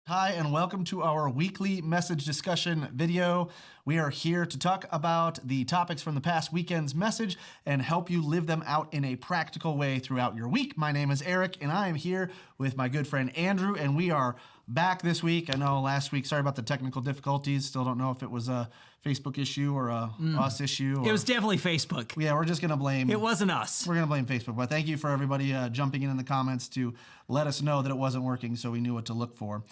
Hi, and welcome to our weekly message discussion video. We are here to talk about the topics from the past weekend's message and help you live them out in a practical way throughout your week. My name is Eric, and I am here with my good friend Andrew, and we are back this week. I know last week, sorry about the technical difficulties. Still don't know if it was a Facebook issue or a us issue. It was definitely Facebook. Yeah, we're just going to blame... It wasn't us. We're going to blame Facebook, but thank you for everybody jumping in the comments to let us know that it wasn't working so we knew what to look for.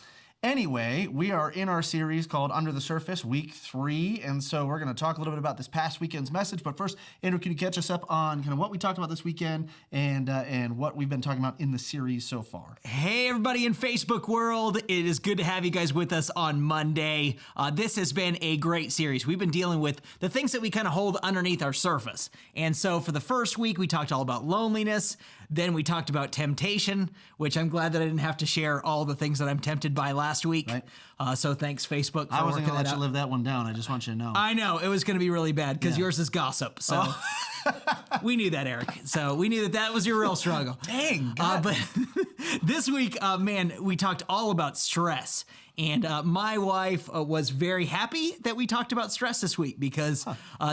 Anyway, we are in our series called Under the Surface, Week 3, and so we're going to talk a little bit about this past weekend's message. But first, Andrew, can you catch us up on kind of what we talked about this weekend and what we've been talking about in the series so far? Hey, everybody in Facebook world. It is good to have you guys with us on Monday. This has been a great series. We've been dealing with the things that we kind of hold underneath our surface. And so for the first week, we talked all about loneliness. Then we talked about temptation, which I'm glad that I didn't have to share all the things that I'm tempted by last week. Right. So thanks, Facebook, for I wasn't working going to that let out. you live that one down. I just want you to know. I know, it was going to be really bad because yours is gossip. So we knew that, Eric. So we knew that that was your real struggle. Dang. God. But this week, man, we talked all about stress. And my wife was very happy that we talked about stress this week because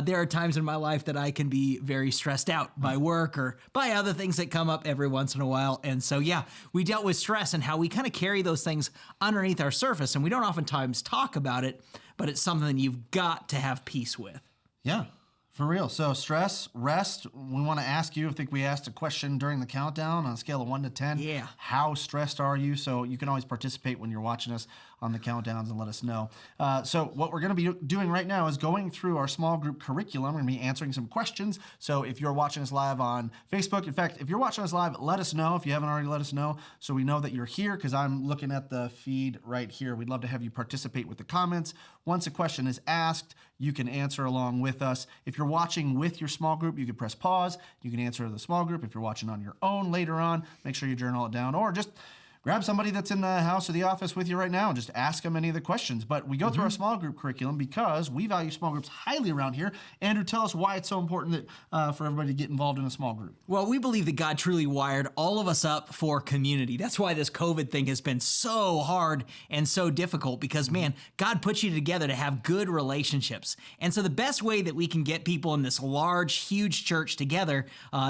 there are times in my life that I can be very stressed out by work or by other things that come up every once in a while. And so, yeah, we dealt with stress and how we kind of carry those things underneath our surface. And we don't oftentimes talk about it, but it's something you've got to have peace with. Yeah, for real. So stress, rest, we want to ask you, I think we asked a question during the countdown on a scale of 1 to 10. Yeah. How stressed are you? So you can always participate when you're watching us on the countdowns and let us know. So what we're going to be doing right now is going through our small group curriculum. We're going to be answering some questions. So if you're watching us live on Facebook, in fact, if you're watching us live, let us know. If you haven't already, let us know so we know that you're here because I'm looking at the feed right here. We'd love to have you participate with the comments. Once a question is asked, you can answer along with us. If you're watching with your small group, you can press pause. You can answer the small group. If you're watching on your own later on, make sure you journal it down or just grab somebody that's in the house or the office with you right now and just ask them any of the questions. But we go through our small group curriculum because we value small groups highly around here. Andrew, tell us why it's so important that for everybody to get involved in a small group. Well, we believe that God truly wired all of us up for community. That's why this COVID thing has been so hard and so difficult because, man, God put you together to have good relationships. And so the best way that we can get people in this large, huge church together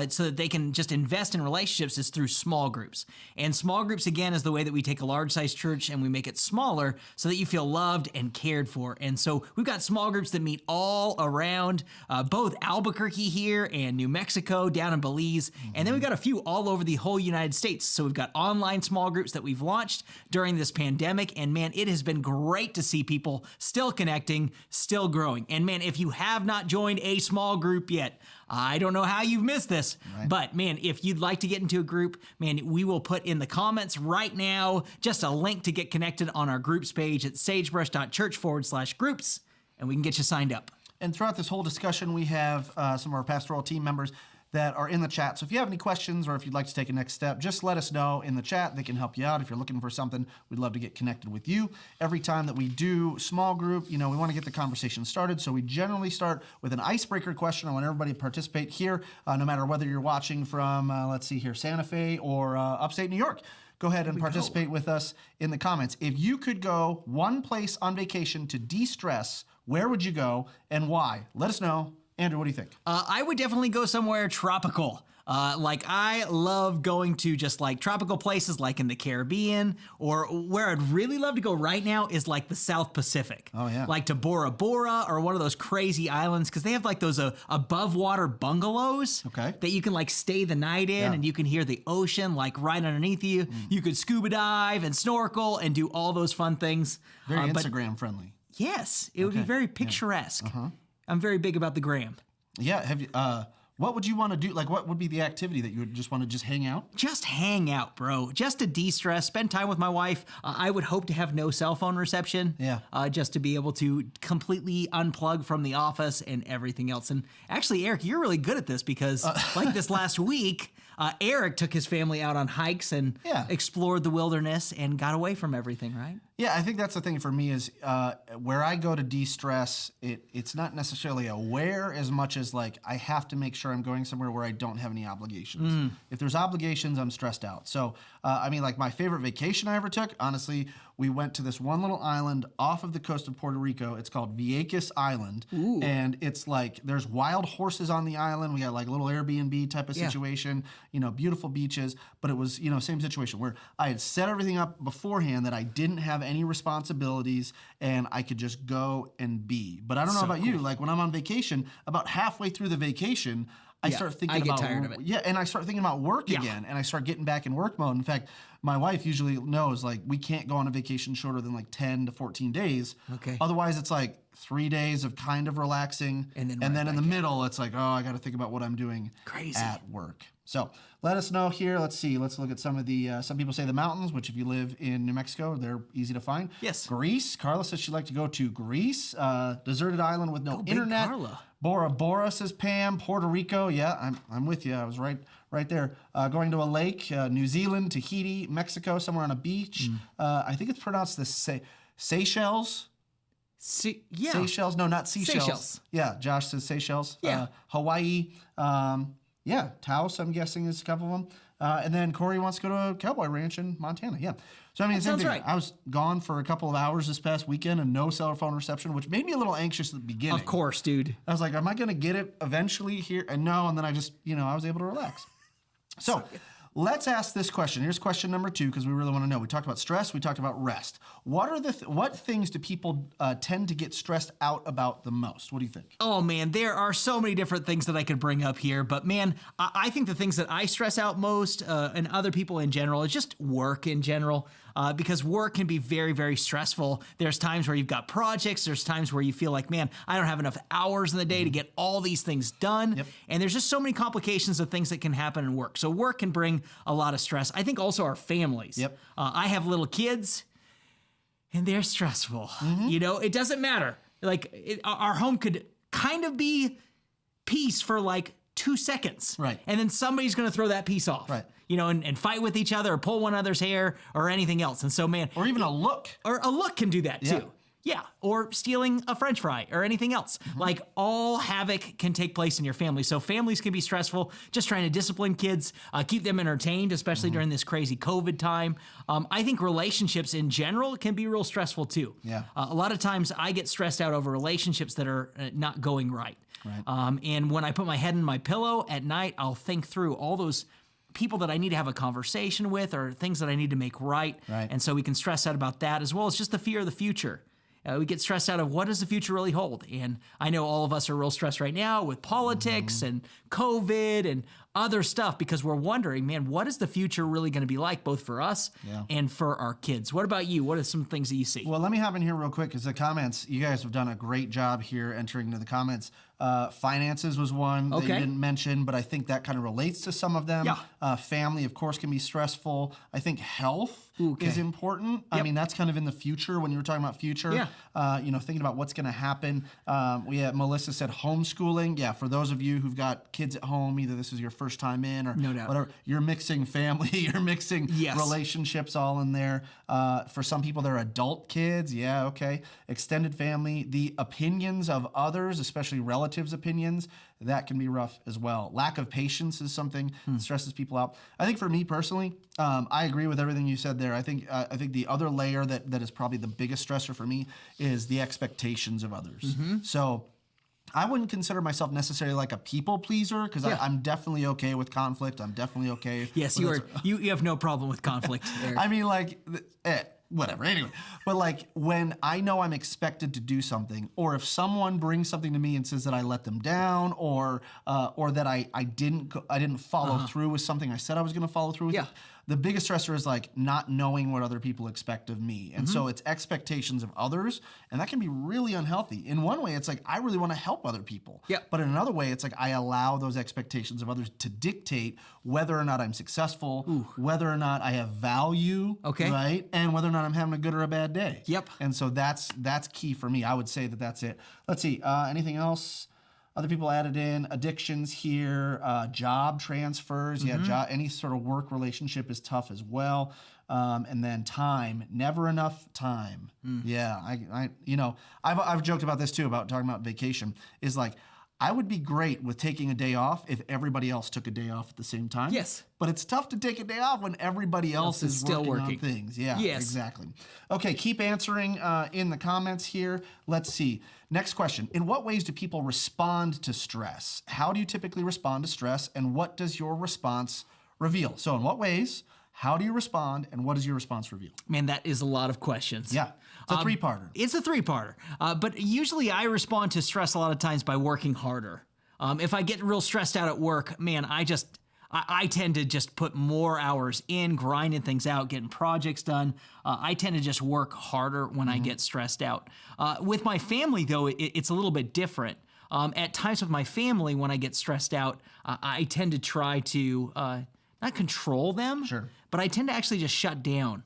so that they can just invest in relationships is through small groups. And small groups, again, is the way that we take a large-sized church and we make it smaller so that you feel loved and cared for. And so we've got small groups that meet all around both Albuquerque here and New Mexico, down in Belize. And then we've got a few all over the whole United States. So we've got online small groups that we've launched during this pandemic. And man, it has been great to see people still connecting, still growing. And man, if you have not joined a small group yet, I don't know how you've missed this, but man, if you'd like to get into a group, man, we will put in the comments right now just a link to get connected on our groups page at sagebrush.church/groups, and we can get you signed up. And throughout this whole discussion, we have some of our pastoral team members that are in the chat. So if you have any questions or if you'd like to take a next step, just let us know in the chat. They can help you out. If you're looking for something, we'd love to get connected with you. Every time that we do small group, we want to get the conversation started. So we generally start with an icebreaker question. I want everybody to participate here, no matter whether you're watching from, let's see here, Santa Fe or upstate New York. Go ahead and participate with us in the comments. If you could go one place on vacation to de-stress, where would you go and why? Let us know. Andrew, what do you think? I would definitely go somewhere tropical. I love going to just like tropical places like in the Caribbean, or where I'd really love to go right now is like the South Pacific. Oh, yeah. Like to Bora Bora or one of those crazy islands because they have like those above water bungalows that you can like stay the night in and you can hear the ocean like right underneath you. You could scuba dive and snorkel and do all those fun things. Very Instagram friendly. Yes, it would be very picturesque. I'm very big about the gram. Yeah. Have you? What would you want to do? Like, what would be the activity that you would just want to just hang out? Just hang out, bro. Just to de-stress, spend time with my wife. I would hope to have no cell phone reception. Yeah. Just to be able to completely unplug from the office and everything else. And actually, Eric, you're really good at this because like this last week, Eric took his family out on hikes and explored the wilderness and got away from everything, right? Yeah, I think that's the thing for me is where I go to de-stress, it's not necessarily a where as much as like I have to make sure I'm going somewhere where I don't have any obligations. If there's obligations, I'm stressed out. So, I mean, like my favorite vacation I ever took, honestly, we went to this one little island off of the coast of Puerto Rico. It's called Vieques Island. Ooh. And it's like there's wild horses on the island. We got like a little Airbnb type of situation, you know, beautiful beaches. But it was, you know, same situation where I had set everything up beforehand that I didn't have any responsibilities and I could just go and be. But I don't know about you. Like when I'm on vacation, about halfway through the vacation, I start thinking about tired of it. Yeah, and I start thinking about work again, and I start getting back in work mode. In fact, my wife usually knows like we can't go on a vacation shorter than like 10 to 14 days. Okay. Otherwise, it's like 3 days of kind of relaxing, And then in the middle, it's like, oh, I got to think about what I'm doing at work. So let us know here. Let's see. Let's look at some of the. Some people say the mountains, which if you live in New Mexico, they're easy to find. Yes. Greece. Carla says she'd like to go to Greece. Deserted island with no big internet. Carla. Bora Bora says Pam. Puerto Rico. Yeah, I'm with you. I was right there. Going to a lake. New Zealand, Tahiti, Mexico, somewhere on a beach. I think it's pronounced the Seychelles. Yeah. Seychelles. No, not seashells. Seychelles. Yeah, Josh says Seychelles. Yeah. Hawaii. Yeah, Taos, I'm guessing, is a couple of them. And then Corey wants to go to a cowboy ranch in Montana. Yeah. So, I mean, same sounds thing. right. I was gone for a couple of hours this past weekend and no cell phone reception, which made me a little anxious at the beginning. Of course, dude. I was like, am I going to get it eventually here? And no, and then I just, I was able to relax. So let's ask this question. Here's question number 2, because we really want to know. We talked about stress. We talked about rest. What are what things do people tend to get stressed out about the most? What do you think? Oh man, there are so many different things that I could bring up here, but man, I think the things that I stress out most, and other people in general, is just work in general. Because work can be very, very stressful. There's times where you've got projects. There's times where you feel like, man, I don't have enough hours in the day to get all these things done. Yep. And there's just so many complications of things that can happen in work. So work can bring a lot of stress. I think also our families. Yep. I have little kids, and they're stressful. It doesn't matter. Like our home could kind of be peace for like 2 seconds. Right. And then somebody's going to throw that piece off. Right. And fight with each other or pull one another's hair or anything else. And so, man. Or even a look. Or a look can do that too. Yeah. Or stealing a French fry or anything else. Like all havoc can take place in your family. So families can be stressful, just trying to discipline kids, keep them entertained, especially during this crazy COVID time. I think relationships in general can be real stressful too. Yeah. A lot of times I get stressed out over relationships that are not going right. Right. And when I put my head in my pillow at night, I'll think through all those people that I need to have a conversation with or things that I need to make right. And so we can stress out about that, as well as just the fear of the future. We get stressed out of what does the future really hold? And I know all of us are real stressed right now with politics and COVID and other stuff, because we're wondering, man, what is the future really going to be like, both for us and for our kids? What about you? What are some things that you see? Well, let me hop in here real quick, because the comments, you guys have done a great job here entering into the comments. Finances was one that you didn't mention, but I think that kind of relates to some of them. Family, of course, can be stressful. I think health is important. I mean, that's kind of in the future when you were talking about future. Thinking about what's going to happen. Melissa said homeschooling. Yeah, for those of you who've got kids at home, either this is your first time in or whatever, you're mixing family, you're mixing relationships all in there. For some people, they're adult kids. Yeah, okay. Extended family. The opinions of others, especially relatives' opinions, that can be rough as well. Lack of patience is something that stresses people out. I think for me personally, I agree with everything you said there. I think the other layer that is probably the biggest stressor for me is the expectations of others. So I wouldn't consider myself necessarily like a people pleaser, because I'm definitely okay with conflict. I'm definitely okay. Yes, you have no problem with conflict, Eric. I mean, like, whatever. Anyway, but like when I know I'm expected to do something, or if someone brings something to me and says that I let them down, or that I didn't follow through with something I said I was going to follow through with. The biggest stressor is like not knowing what other people expect of me. And so it's expectations of others, and that can be really unhealthy. In one way, it's like I really want to help other people. But in another way, it's like I allow those expectations of others to dictate whether or not I'm successful, whether or not I have value, right? And whether or not I'm having a good or a bad day. And so that's key for me. I would say that that's it. Let's see, anything else? Other people added in addictions here, job transfers. Yeah, any sort of work relationship is tough as well. And then time, never enough time. Yeah, I've joked about this too, about talking about vacation, is like, I would be great with taking a day off if everybody else took a day off at the same time. Yes. But it's tough to take a day off when everybody else is still working on things. Yeah, Yes. exactly. Okay, keep answering in the comments here. Let's see. Next question. In what ways do people respond to stress? How do you typically respond to stress, and what does your response reveal? So in what ways, how do you respond, and what does your response reveal? Man, that is a lot of questions. Yeah, it's a three-parter. It's a three-parter. But usually I respond to stress a lot of times by working harder. If I get real stressed out at work, man, I tend to just put more hours in, grinding things out, getting projects done. I tend to just work harder when I get stressed out. With my family, though, it's a little bit different. At times with my family, when I get stressed out, I tend to try to not control them, but I tend to actually just shut down,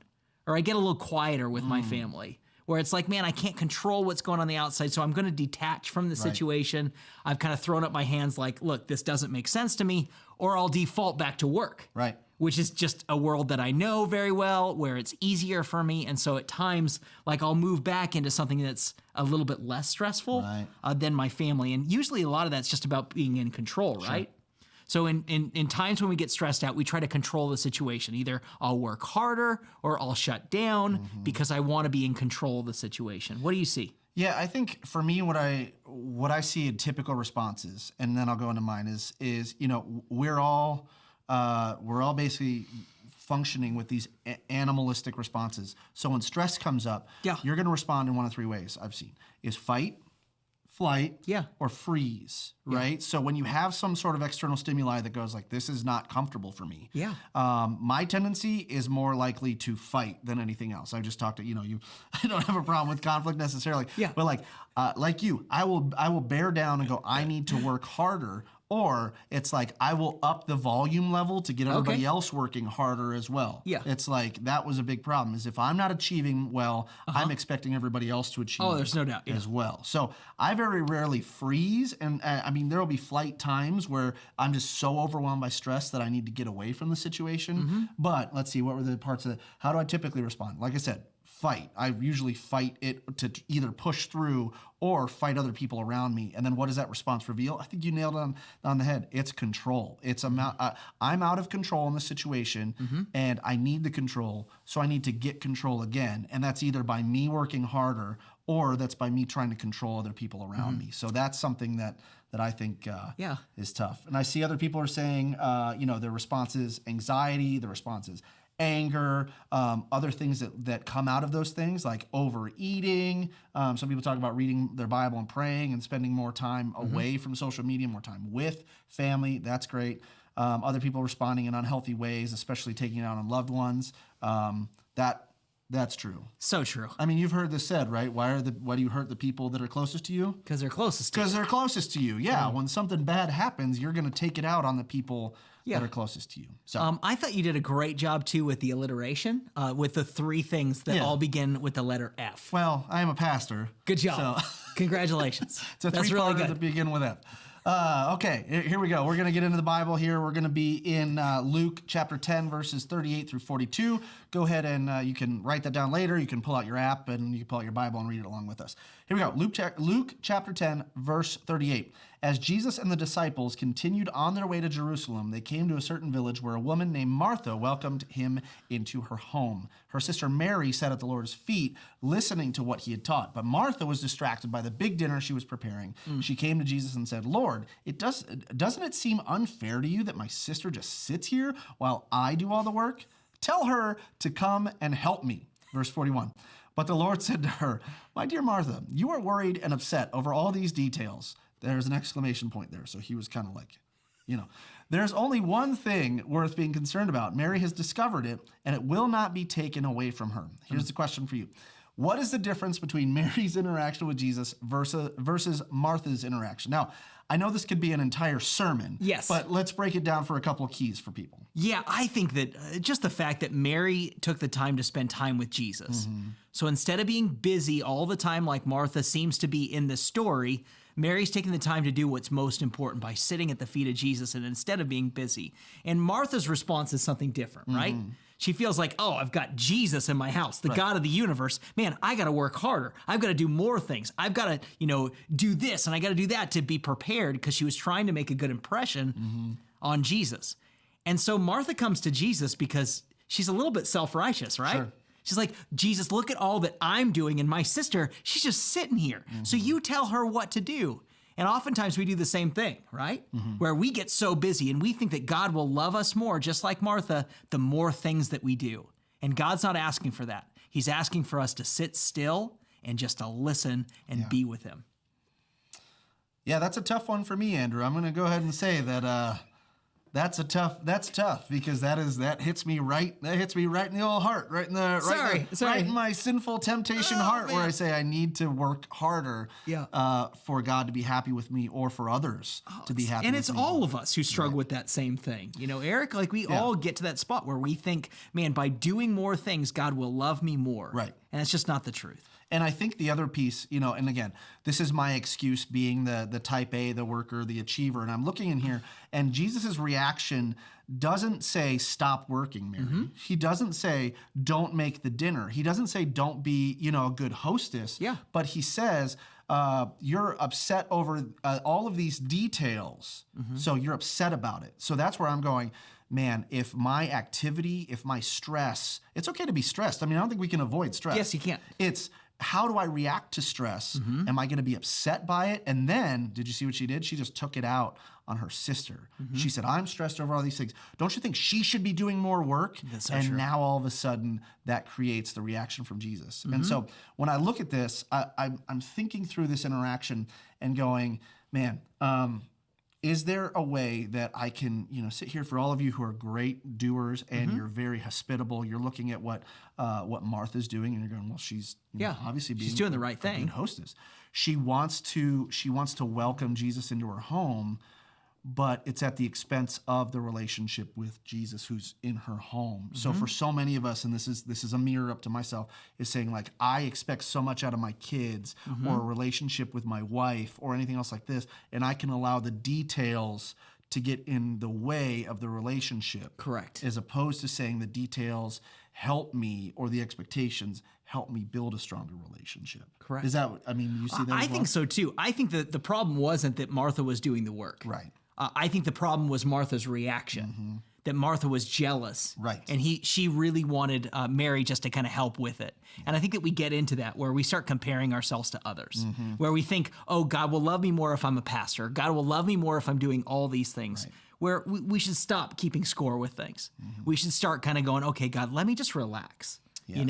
or I get a little quieter with my family, where it's like, man, I can't control what's going on the outside, so I'm going to detach from the situation. I've kind of thrown up my hands like, look, this doesn't make sense to me, or I'll default back to work, which is just a world that I know very well, where it's easier for me. And so at times, like, I'll move back into something that's a little bit less stressful than my family. And usually a lot of that's just about being in control, right? So in times when we get stressed out, we try to control the situation. Either I'll work harder or I'll shut down because I want to be in control of the situation. What do you see? Yeah, I think for me, what I see in typical responses, and then I'll go into mine, is we're all basically functioning with these animalistic responses. So when stress comes up, you're going to respond in one of three ways I've seen: is fight, flight, or freeze, right? So when you have some sort of external stimuli that goes like, this is not comfortable for me, my tendency is more likely to fight than anything else. I just talked to, I don't have a problem with conflict necessarily, but like you, I will bear down and go, I need to work harder. Or it's like, I will up the volume level to get everybody else working harder as well. It's like, that was a big problem, is if I'm not achieving well, I'm expecting everybody else to achieve there's no doubt. as well. So I very rarely freeze. And there will be flight times where I'm just so overwhelmed by stress that I need to get away from the situation. But let's see, what were the parts of it? How do I typically respond? Like I said, fight. I usually fight it to either push through or fight other people around me. And then what does that response reveal? I think you nailed it on the head. It's control. It's I'm out of control in the situation, and I need the control, so I need to get control again. And that's either by me working harder, or that's by me trying to control other people around me. So that's something that I think is tough. And I see other people are saying, their response is anxiety, their response is anger, other things that come out of those things, like overeating. Some people talk about reading their Bible and praying and spending more time away from social media, more time with family. That's great. Other people responding in unhealthy ways, especially taking it out on loved ones. That's true. So true. I mean, you've heard this said, right? Why do you hurt the people that are closest to you? Because they're closest to you. Because they're closest to you. Yeah. When something bad happens, you're going to take it out on the people that are closest to you. So I thought you did a great job too with the alliteration, with the three things that all begin with the letter F. Well, I am a pastor. Good job. So Congratulations. It's a That's really good. to begin with F. Okay, here we go. We're going to get into the Bible here. We're going to be in Luke chapter 10, verses 38 through 42. Go ahead and you can write that down later. You can pull out your app and you can pull out your Bible and read it along with us. Here we go. Luke chapter 10, verse 38. As Jesus and the disciples continued on their way to Jerusalem, they came to a certain village where a woman named Martha welcomed him into her home. Her sister Mary sat at the Lord's feet, listening to what he had taught. But Martha was distracted by the big dinner she was preparing. She came to Jesus and said, Lord, doesn't it seem unfair to you that my sister just sits here while I do all the work? Tell her to come and help me. Verse 41. But the Lord said to her, my dear Martha, you are worried and upset over all these details. There's an exclamation point there. So he was kind of like, there's only one thing worth being concerned about. Mary has discovered it, and it will not be taken away from her. Here's the question for you. What is the difference between Mary's interaction with Jesus versus Martha's interaction? Now, I know this could be an entire sermon, but let's break it down for a couple of keys for people. Yeah, I think that just the fact that Mary took the time to spend time with Jesus. So instead of being busy all the time like Martha seems to be in the story, Mary's taking the time to do what's most important by sitting at the feet of Jesus and instead of being busy. And Martha's response is something different, right? She feels like, oh, I've got Jesus in my house, the God of the universe. Man, I got to work harder. I've got to do more things. I've got to, do this and I got to do that to be prepared, because she was trying to make a good impression on Jesus. And so Martha comes to Jesus because she's a little bit self-righteous, right? Sure. She's like, Jesus, look at all that I'm doing, and my sister, she's just sitting here. So you tell her what to do. And oftentimes we do the same thing, right? Where we get so busy and we think that God will love us more, just like Martha, the more things that we do. And God's not asking for that. He's asking for us to sit still and just to listen and be with him. Yeah, that's a tough one for me, Andrew. I'm going to go ahead and say that that's tough, because that hits me right in the old heart, right in my sinful temptation heart, man, where I say I need to work harder for God to be happy with me, or for others to be happy with me. And it's all of us who struggle with that same thing. Eric, like we all get to that spot where we think, man, by doing more things, God will love me more. Right. And it's just not the truth. And I think the other piece, and again, this is my excuse, being the type A, the worker, the achiever. And I'm looking in here, and Jesus's reaction doesn't say, stop working, Mary. He doesn't say, don't make the dinner. He doesn't say, don't be, a good hostess. Yeah. But he says, you're upset over all of these details. So you're upset about it. So that's where I'm going, man, if my activity, if my stress, it's okay to be stressed. I mean, I don't think we can avoid stress. Yes, you can. It's, how do I react to stress? Am I going to be upset by it? And then, did you see what she did? She just took it out on her sister. She said, I'm stressed over all these things. Don't you think she should be doing more work? That's so and true. now all of a sudden that creates the reaction from Jesus. And so when I look at this, I'm thinking through this interaction and going, man, is there a way that I can, sit here, for all of you who are great doers and you're very hospitable, you're looking at what Martha's doing, and you're going, well, she's obviously being, she's doing the right a thing. good hostess. She wants to welcome Jesus into her home, but it's at the expense of the relationship with Jesus, who's in her home. So for so many of us, and this is a mirror up to myself, is saying, like, I expect so much out of my kids or a relationship with my wife or anything else like this, and I can allow the details to get in the way of the relationship. Correct. As opposed to saying the details help me, or the expectations help me build a stronger relationship. Correct. Is that, you see that as I well? think so too. I think that the problem wasn't that Martha was doing the work. Right. I think the problem was Martha's reaction, that Martha was jealous. Right. And she really wanted Mary just to kind of help with it. And I think that we get into that where we start comparing ourselves to others, where we think, oh, God will love me more if I'm a pastor. God will love me more if I'm doing all these things. Right. Where we should stop keeping score with things. We should start kind of going, okay, God, let me just relax. Yes.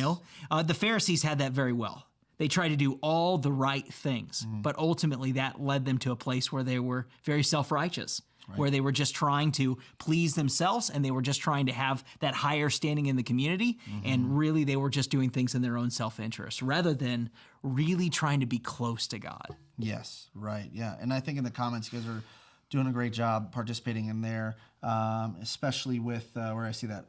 The Pharisees had that very well. They tried to do all the right things, but ultimately that led them to a place where they were very self-righteous, where they were just trying to please themselves, and they were just trying to have that higher standing in the community, and really they were just doing things in their own self-interest rather than really trying to be close to God. Yes, right, yeah. And I think in the comments, you guys are doing a great job participating in there, especially with where I see that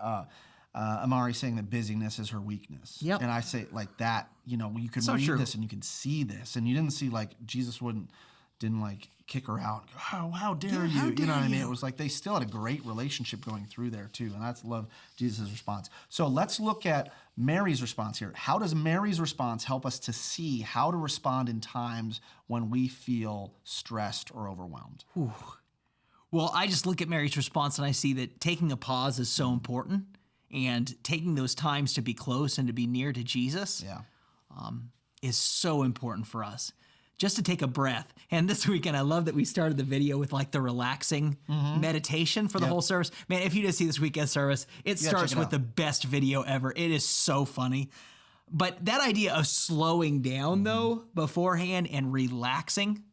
Amari saying that busyness is her weakness. Yep. And I say like that, you can So read true. this and you can see this, and you didn't see like Jesus didn't like kick her out and go, how dare you? how You know what I dare mean? you? It was like they still had a great relationship going through there too. And that's love Jesus' response. So let's look at Mary's response here. How does Mary's response help us to see how to respond in times when we feel stressed or overwhelmed? Well, I just look at Mary's response and I see that taking a pause is so important, and taking those times to be close and to be near to Jesus is so important for us. Just to take a breath. And this weekend, I love that we started the video with like the relaxing meditation for the whole service. Man, if you didn't see this weekend service, it starts check it with out. the best video ever. It is so funny. But that idea of slowing down though beforehand and relaxing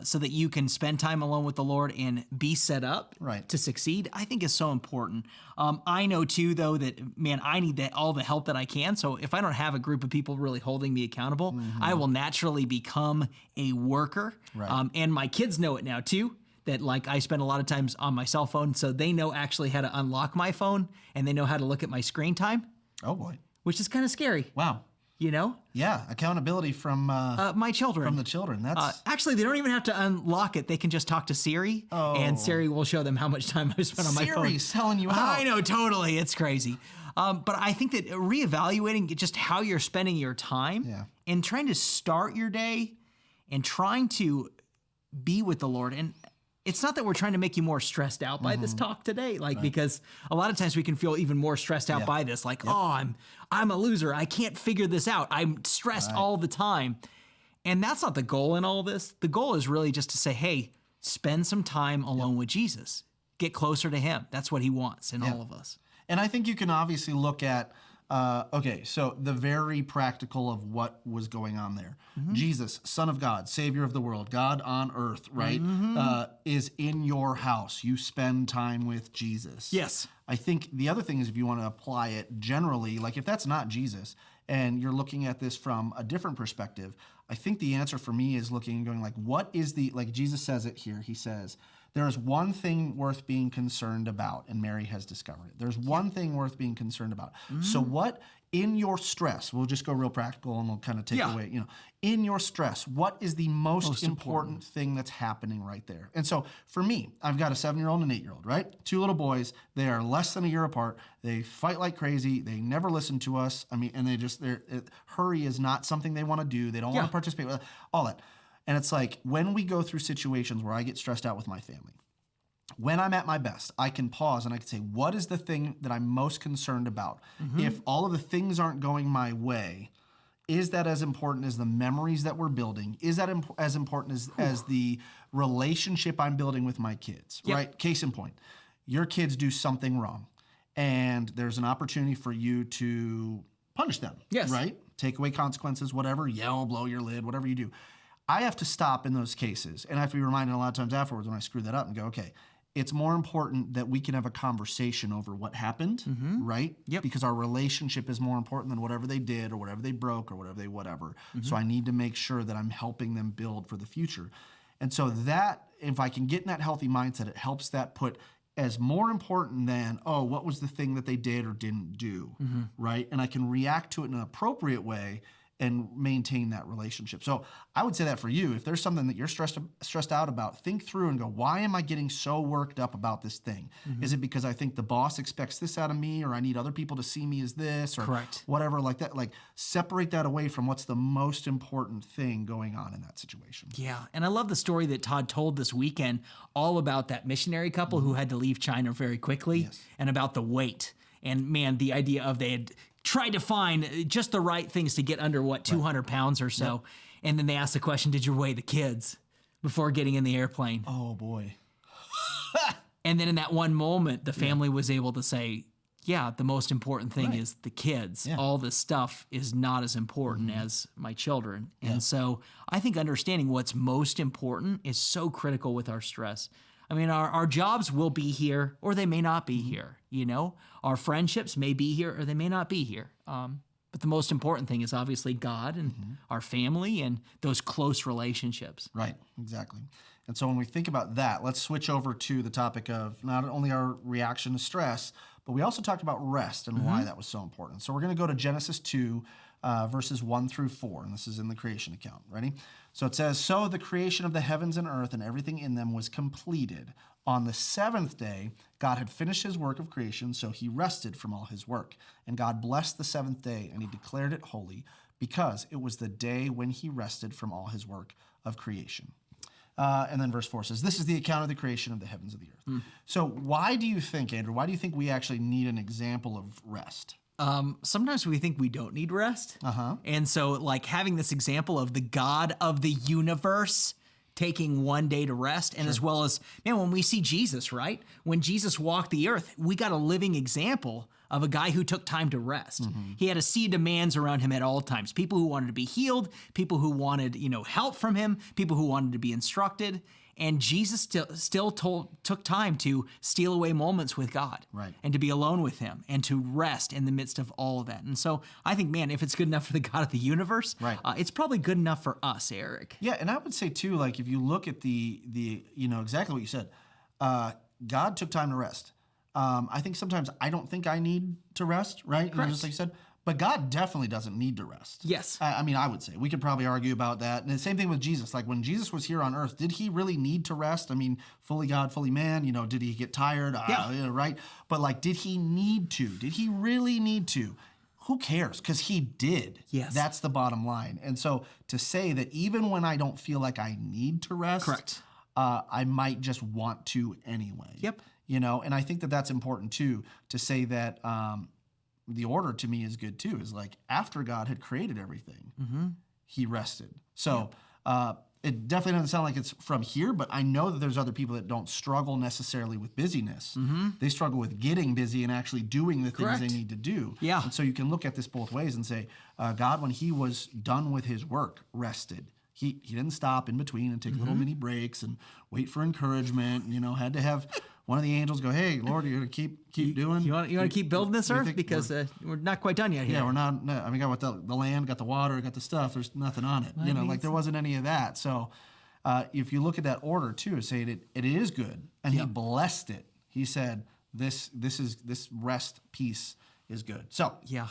so that you can spend time alone with the Lord and be set up to succeed, I think is so important. I know too, though, that, man, I need all the help that I can. So if I don't have a group of people really holding me accountable, I will naturally become a worker. Right. And my kids know it now too, that like I spend a lot of times on my cell phone. So they know actually how to unlock my phone, and they know how to look at my screen time. Oh boy. Which is kind of scary. Wow. you know? Yeah, accountability from My children. the children. That's Actually, they don't even have to unlock it. They can just talk to Siri, and Siri will show them how much time I've spent on my phone. Siri's telling you how. I know, totally. It's crazy. But I think that reevaluating just how you're spending your time and trying to start your day and trying to be with the Lord. And it's not that we're trying to make you more stressed out by this talk today, because a lot of times we can feel even more stressed out by this, I'm a loser. I can't figure this out. I'm stressed all the time. And that's not the goal in all this. The goal is really just to say, hey, spend some time alone with Jesus. Get closer to him. That's what he wants in all of us. And I think you can obviously look at, so the very practical of what was going on there. Jesus, Son of God, Savior of the world, God on earth, right, is in your house. You spend time with Jesus. Yes. I think the other thing is if you want to apply it generally, like if that's not Jesus and you're looking at this from a different perspective, I think the answer for me is looking and going like, what is like Jesus says it here. He says, there is one thing worth being concerned about, and Mary has discovered it. There's one thing worth being concerned about. So what in your stress, we'll just go real practical and we'll kind of take away, in your stress, what is the most important thing that's happening right there? And so for me, I've got a 7-year-old and an 8-year-old, right? 2 little boys. They are less than a year apart. They fight like crazy. They never listen to us. I mean, and hurry is not something they want to do. They don't want to participate with all that. And it's like when we go through situations where I get stressed out with my family, when I'm at my best, I can pause and I can say, what is the thing that I'm most concerned about? If all of the things aren't going my way, is that as important as the memories that we're building? Is that as important as the relationship I'm building with my kids, right? Case in point, your kids do something wrong and there's an opportunity for you to punish them, right? Take away consequences, whatever, yell, blow your lid, whatever you do. I have to stop in those cases, and I have to be reminded a lot of times afterwards when I screw that up and go, okay, it's more important that we can have a conversation over what happened, right? Because our relationship is more important than whatever they did or whatever they broke or whatever. So I need to make sure that I'm helping them build for the future. And so that, if I can get in that healthy mindset, it helps that put as more important than, what was the thing that they did or didn't do, right? And I can react to it in an appropriate way and maintain that relationship. So I would say that for you, if there's something that you're stressed out about, think through and go, why am I getting so worked up about this thing? Is it because I think the boss expects this out of me, or I need other people to see me as this, or whatever like that? Like separate that away from what's the most important thing going on in that situation. Yeah, and I love the story that Todd told this weekend all about that missionary couple who had to leave China very quickly and about the weight. And man, the idea of they had tried to find just the right things to get under 200 pounds or so. And then they asked the question, did you weigh the kids before getting in the airplane? Oh boy. And then in that one moment, the family was able to say, the most important thing is the kids. All this stuff is not as important as my children. And so I think understanding what's most important is so critical with our stress. I mean, our jobs will be here or they may not be here, Our friendships may be here or they may not be here. But the most important thing is obviously God and our family and those close relationships. Right, exactly. And so when we think about that, let's switch over to the topic of not only our reaction to stress, but we also talked about rest and why that was so important. So we're going to go to Genesis 2, verses 1 through 4, and this is in the creation account. Ready? So it says, so the creation of the heavens and earth and everything in them was completed. On the 7th day, God had finished his work of creation, so he rested from all his work. And God blessed the 7th day, and he declared it holy, because it was the day when he rested from all his work of creation. And then verse 4 says, this is the account of the creation of the heavens and the earth. So why do you think, Andrew, we actually need an example of rest? Sometimes we think we don't need rest. And so like having this example of the God of the universe taking one day to rest, and as well as, when we see Jesus, right? When Jesus walked the earth, we got a living example of a guy who took time to rest. He had a sea of demands around him at all times. People who wanted to be healed, people who wanted, help from him, people who wanted to be instructed. And Jesus still took time to steal away moments with God, and to be alone with him, and to rest in the midst of all of that. And so I think, if it's good enough for the God of the universe, it's probably good enough for us, Eric. Yeah, and I would say too, like if you look at the exactly what you said, God took time to rest. I think sometimes I don't think I need to rest, right? Just like you said. But God definitely doesn't need to rest. Yes. I mean, I would say. We could probably argue about that. And the same thing with Jesus. Like when Jesus was here on earth, did he really need to rest? I mean, fully God, fully man, did he get tired? Right? But like, did he need to? Did he really need to? Who cares? Because he did. Yes. That's the bottom line. And so to say that even when I don't feel like I need to rest, Correct. I might just want to anyway. Yep. And I think that that's important too, to say that the order to me is good too, is like after God had created everything, he rested. So it definitely doesn't sound like it's from here, but I know that there's other people that don't struggle necessarily with busyness. They struggle with getting busy and actually doing the things they need to do. Yeah. And so you can look at this both ways and say, God, when he was done with his work, rested. He didn't stop in between and take little mini breaks and wait for encouragement. Had to have one of the angels go, "Hey, Lord, you're gonna keep doing. You want to keep building this earth because we're not quite done yet here. Yeah, we're not. No, I mean, got the land, got the water, got the stuff. There's nothing on it. Like there wasn't any of that. So if you look at that order too, saying it is good, and he blessed it. He said, "This rest piece is good." So Yeah.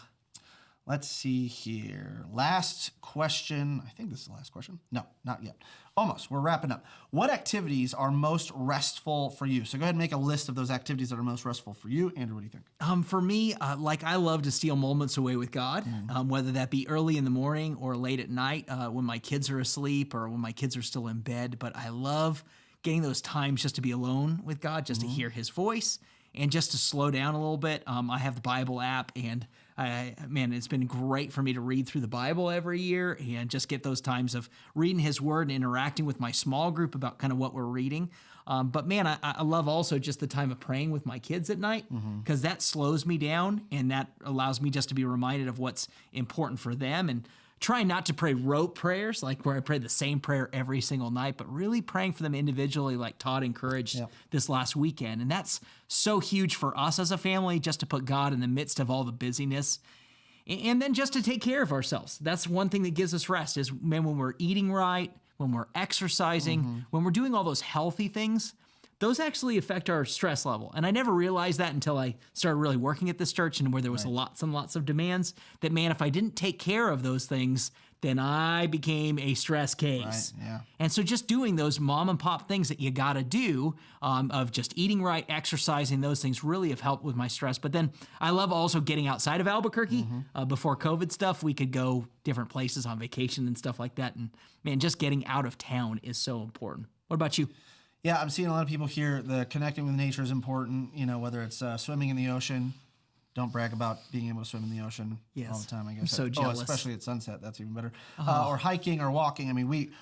let's see here. Last question. I think this is the last question. No, not yet. Almost. We're wrapping up. What activities are most restful for you? So go ahead and make a list of those activities that are most restful for you. Andrew, what do you think? For me, I love to steal moments away with God, whether that be early in the morning or late at night when my kids are asleep or when my kids are still in bed. But I love getting those times just to be alone with God, just to hear his voice and just to slow down a little bit. I have the Bible app, and it's been great for me to read through the Bible every year and just get those times of reading his word and interacting with my small group about kind of what we're reading. But man, I love also just the time of praying with my kids at night, because that slows me down and that allows me just to be reminded of what's important for them, and trying not to pray rote prayers, like where I pray the same prayer every single night, but really praying for them individually, like Todd encouraged this last weekend. And that's so huge for us as a family, just to put God in the midst of all the busyness. And then just to take care of ourselves. That's one thing that gives us rest is, man, when we're eating right, when we're exercising, when we're doing all those healthy things, those actually affect our stress level. And I never realized that until I started really working at this church, and where there was lots and lots of demands, that, man, if I didn't take care of those things, then I became a stress case. Right, yeah. And so just doing those mom and pop things that you got to do, of just eating right, exercising, those things really have helped with my stress. But then I love also getting outside of Albuquerque. Before COVID stuff, we could go different places on vacation and stuff like that. And man, just getting out of town is so important. What about you? Yeah, I'm seeing a lot of people here. The connecting with nature is important. Whether it's swimming in the ocean. Don't brag about being able to swim in the ocean all the time, I guess. I'm so jealous. Especially at sunset. That's even better. Or hiking or walking. I mean,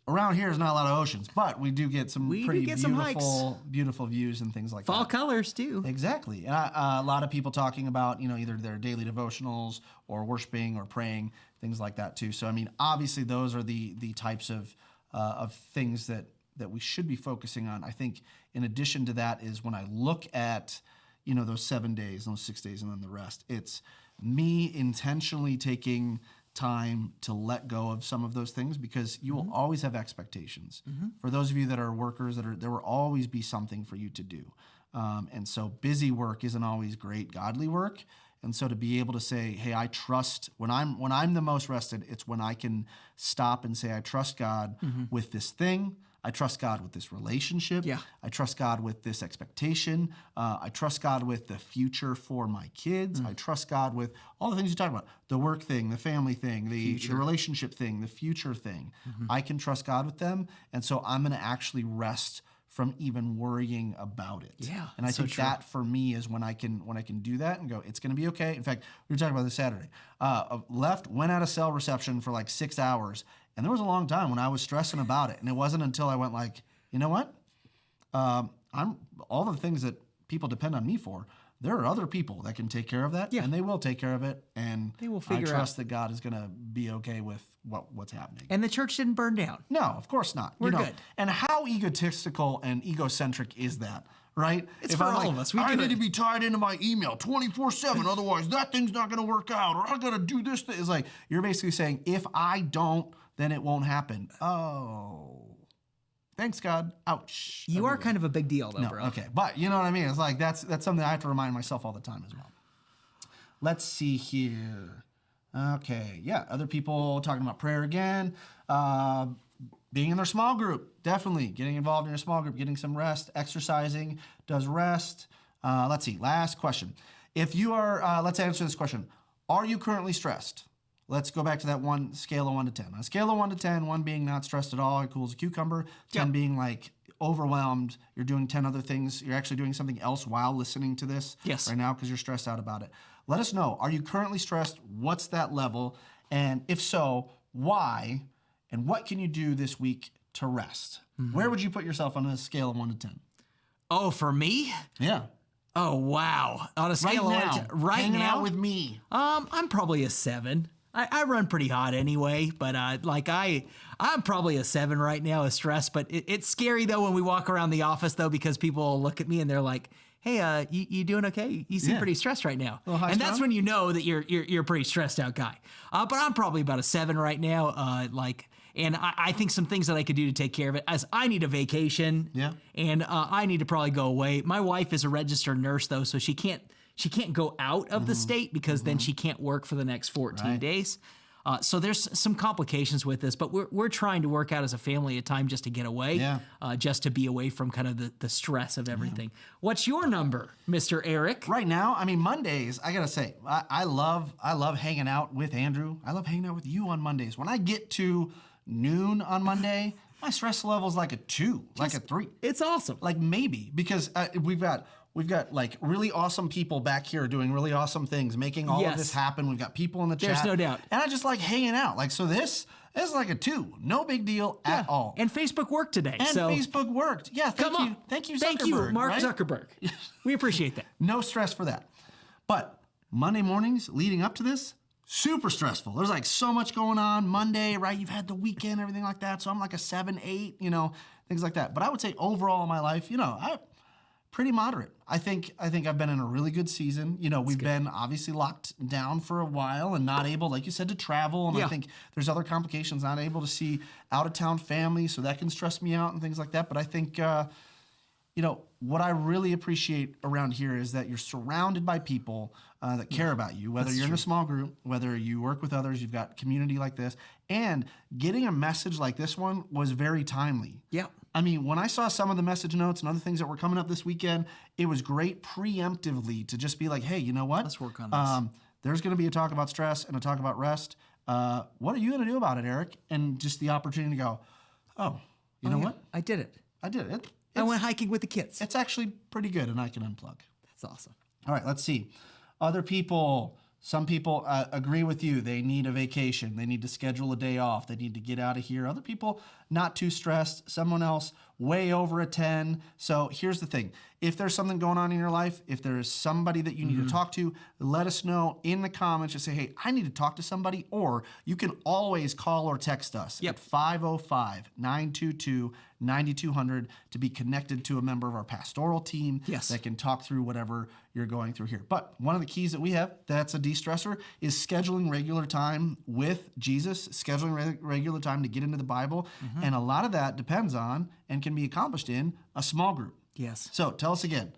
around here is not a lot of oceans, but we do get some beautiful views and things like that. Fall colors too. Exactly. A lot of people talking about, either their daily devotionals or worshiping or praying, things like that too. So, I mean, obviously those are the types of things that we should be focusing on. I think in addition to that is when I look at, those 7 days, those 6 days, and then the rest, it's me intentionally taking time to let go of some of those things, because you will always have expectations. For those of you that are workers, there will always be something for you to do. And so busy work isn't always great godly work. And so to be able to say, hey, I trust, when I'm the most rested, it's when I can stop and say, I trust God with this thing. I trust God with this relationship. Yeah. I trust God with this expectation. I trust God with the future for my kids. I trust God with all the things you talk about, the work thing, the family thing, the relationship thing, the future thing. I can trust God with them. And so I'm going to actually rest from even worrying about it. Yeah, and I so think true. that for me is when I can do that and go, it's going to be okay. In fact, we were talking about this Saturday. Went out of cell reception for like 6 hours, and there was a long time when I was stressing about it, and it wasn't until I went like, you know what? I'm all the things that people depend on me for. There are other people that can take care of that, and they will take care of it, and They will figure I trust that God is going to be okay with what's happening. And the church didn't burn down. No, of course not. We're good. And how egotistical and egocentric is that, right? It's for all of us. We I do need it. to be tied into my email 24/7, otherwise that thing's not going to work out, or I got to do this thing. It's like you're basically saying, if I don't, then it won't happen. Oh, thanks, God. Ouch. You are kind of a big deal, though, no, bro. okay, but you know what I mean. It's like that's something I have to remind myself all the time as well. Let's see here. Okay, yeah, other people talking about prayer again. Being in their small group, definitely. Getting involved in your small group, getting some rest, exercising does rest. Let's see, last question. If you are, let's answer this question. Are you currently stressed? Let's go back to that one scale of 1 to 10. On a scale of 1 to 10, 1 being not stressed at all, cool as a cucumber, 10 being like overwhelmed, you're doing 10 other things, you're actually doing something else while listening to this right now because you're stressed out about it. Let us know, are you currently stressed? What's that level? And if so, why? And what can you do this week to rest? Where would you put yourself on a scale of 1 to 10? Oh, for me? Yeah. Oh, wow. On a scale Right of now, 1 to right hanging now out with me. I'm probably a 7. I run pretty hot anyway, but I'm probably a 7 right now, a stress. But it's scary though when we walk around the office though, because people look at me and they're like, "Hey, you doing okay? You seem pretty stressed right now." And that's when you know that you're a pretty stressed out guy. But I'm probably about a 7 right now. And I think some things that I could do to take care of it, as I need a vacation. Yeah. And I need to probably go away. My wife is a registered nurse though, so she can't go out of the state because then she can't work for the next 14 days. So there's some complications with this, but we're trying to work out as a family a time just to get away, just to be away from kind of the stress of everything. What's your number, Mr. Eric? Right now, I mean, Mondays, I gotta say, I love hanging out with Andrew. I love hanging out with you on Mondays. When I get to noon on Monday, my stress level is like a 2, like a 3. It's awesome. Like maybe, because we've got like really awesome people back here doing really awesome things, making all of this happen. We've got people in the chat. There's no doubt. And I just like hanging out. Like, so this is like a 2. No big deal at all. And Facebook worked today. And Facebook worked. Yeah, thank you. Thank you, Zuckerberg. Thank you, Mark right? Zuckerberg. We appreciate that. No stress for that. But Monday mornings leading up to this, super stressful. There's like so much going on. Monday, right? You've had the weekend, everything like that. So I'm like a 7, 8, things like that. But I would say overall in my life, I pretty moderate. I think I've been in a really good season. We've been obviously locked down for a while and not able, like you said, to travel. And I think there's other complications, not able to see out of town family. So that can stress me out and things like that. But I think, what I really appreciate around here is that you're surrounded by people that care about you, whether you're in a small group, whether you work with others, you've got community like this, and getting a message like this one was very timely. Yeah. I mean, when I saw some of the message notes and other things that were coming up this weekend, it was great preemptively to just be like, hey, you know what? Let's work on this. There's going to be a talk about stress and a talk about rest. What are you going to do about it, Eric? And just the opportunity to go, you know what? I did it. I did it. I went hiking with the kids. It's actually pretty good, and I can unplug. That's awesome. All right, let's see. Other people, some people agree with you. They need a vacation. They need to schedule a day off. They need to get out of here. Other people, not too stressed. Someone else, way over a 10. So here's the thing. If there's something going on in your life, if there's somebody that you need to talk to, let us know in the comments. Just say, hey, I need to talk to somebody. Or you can always call or text us at 505-922-9200 to be connected to a member of our pastoral team that can talk through whatever you're going through here. But one of the keys that we have that's a de-stressor is scheduling regular time with Jesus, scheduling regular time to get into the Bible. And a lot of that depends on and can be accomplished in a small group. Yes. So tell us again,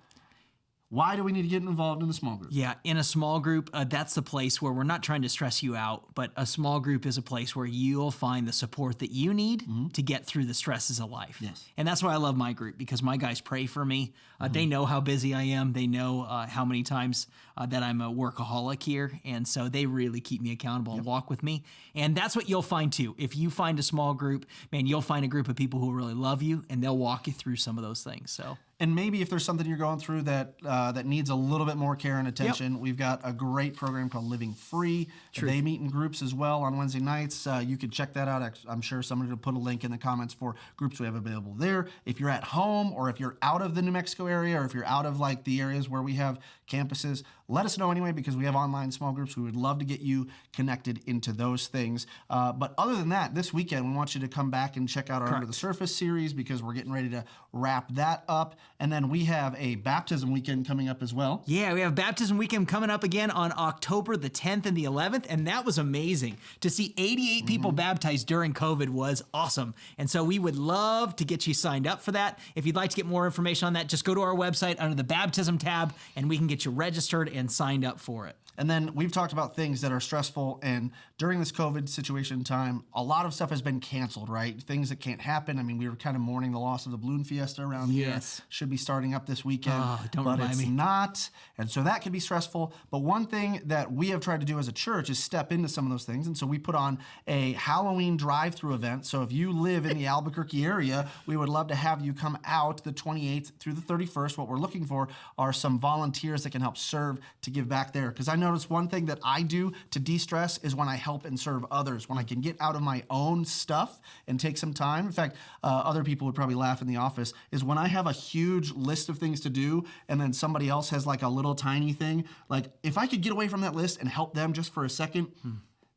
why do we need to get involved in a small group? Yeah, in a small group, that's the place where we're not trying to stress you out, but a small group is a place where you'll find the support that you need to get through the stresses of life. Yes. And that's why I love my group, because my guys pray for me. They know how busy I am. They know how many times that I'm a workaholic here. And so they really keep me accountable and walk with me. And that's what you'll find too. If you find a small group, man, you'll find a group of people who really love you, and they'll walk you through some of those things. So. And maybe if there's something you're going through that that needs a little bit more care and attention, we've got a great program called Living Free. They meet in groups as well on Wednesday nights. You can check that out. I'm sure somebody will put a link in the comments for groups we have available there. If you're at home, or if you're out of the New Mexico area, or if you're out of like the areas where we have campuses, let us know anyway, because we have online small groups. We would love to get you connected into those things. But other than that, this weekend, we want you to come back and check out our Under the Surface series, because we're getting ready to wrap that up. And then we have a baptism weekend coming up as well. Yeah, we have baptism weekend coming up again on October the 10th and the 11th. And that was amazing. To see 88 people baptized during COVID was awesome. And so we would love to get you signed up for that. If you'd like to get more information on that, just go to our website under the baptism tab, and we can get you registered and signed up for it. And then we've talked about things that are stressful. And during this COVID situation time, a lot of stuff has been canceled, right? Things that can't happen. I mean, we were kind of mourning the loss of the balloon fiesta around here. Should be starting up this weekend, but it's not. And so that can be stressful. But one thing that we have tried to do as a church is step into some of those things. And so we put on a Halloween drive-through event. So if you live in the Albuquerque area, we would love to have you come out the 28th through the 31st. What we're looking for are some volunteers that can help serve to give back there. Because I noticed one thing that I do to de-stress is when I help and serve others, when I can get out of my own stuff and take some time. In fact, other people would probably laugh in the office, is when I have a huge list of things to do and then somebody else has like a little tiny thing. Like if I could get away from that list and help them just for a second,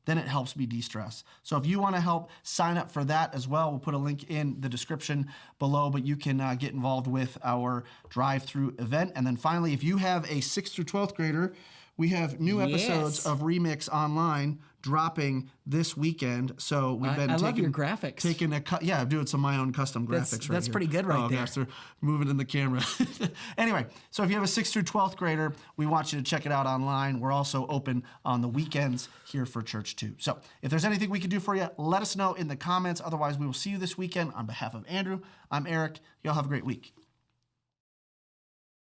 then it helps me de-stress. So if you want to help sign up for that as well, we'll put a link in the description below, but you can get involved with our drive-through event. And then finally, if you have a 6th through 12th grader, we have new episodes of Remix Online dropping this weekend. So we've been I love your graphics. I'm doing some of my own custom graphics that's here. pretty good right there. Gosh, they're moving in the camera. Anyway, so if you have a 6th through 12th grader, we want you to check it out online. We're also open on the weekends here for church too. So if there's anything we can do for you, let us know in the comments. Otherwise, we will see you this weekend. On behalf of Andrew, I'm Eric. Y'all have a great week.